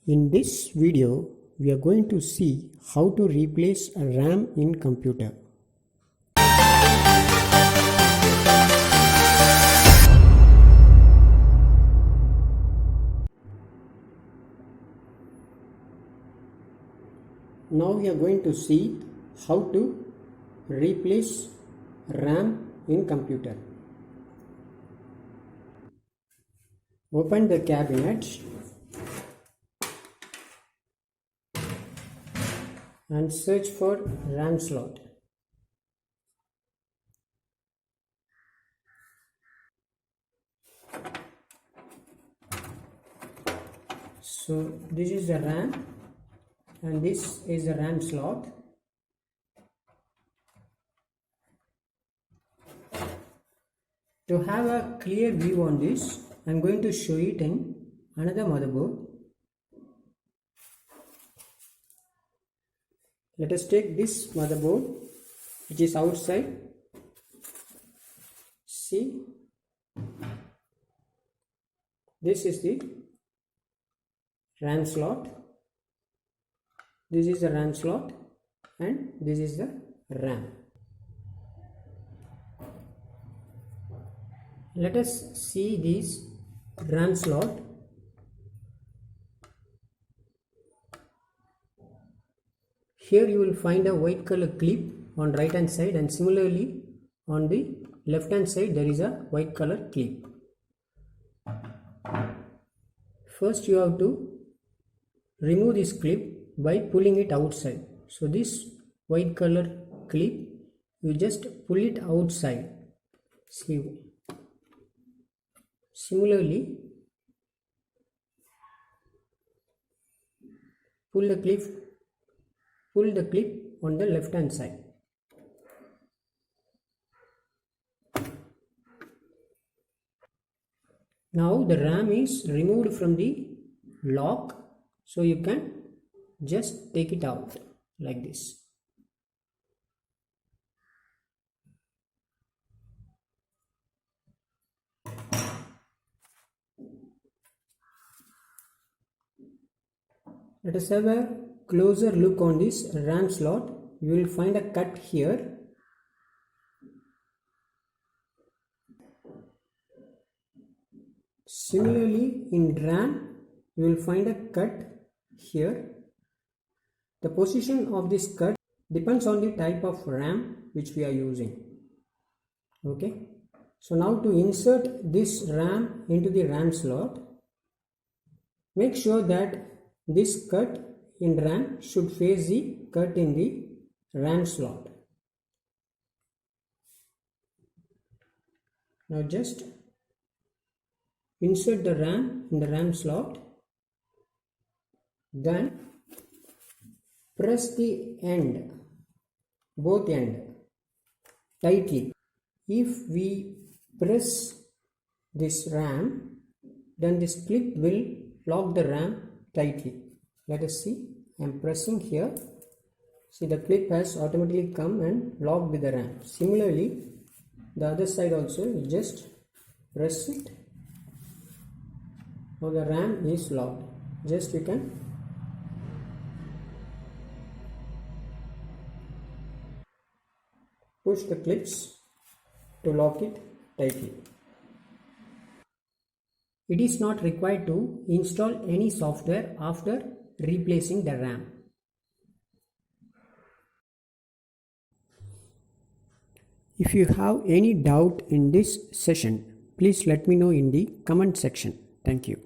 In this video, we are going to see how to replace a RAM in computer. Now we are going to see how to replace RAM in computer. Open the cabinet and search for RAM slot. So this is the RAM and this is the RAM slot. To have a clear view on this, I am going to show it in another motherboard. Let us take this motherboard which is outside. See, this is the RAM slot. This is the RAM slot and this is the RAM. Let us see this RAM slot. Here you will find a white color clip on right hand side, and similarly on the left hand side there is a white color clip. First you have to remove this clip by pulling it outside. So this white color clip, you just pull it outside. See, similarly pull the clip on the left hand side. Now the RAM is removed from the lock, so you can just take it out like this. Let us have a closer look on this RAM slot. You will find a cut here. Similarly in RAM you will find a cut here. The position of this cut depends on the type of RAM which we are using. Okay, so now to insert this RAM into the RAM slot, make sure that this cut in RAM should face the cut in the RAM slot. Now just insert the RAM in the RAM slot, then press the end, both end, tightly. If we press this RAM, then this clip will lock the RAM tightly. Let us see. I am pressing here. See, the clip has automatically come and locked with the RAM. Similarly, the other side also, you just press it. Now the RAM is locked. Just you can push the clips to lock it tightly. It is not required to install any software after replacing the RAM. If you have any doubt in this session, please let me know in the comment section. Thank you.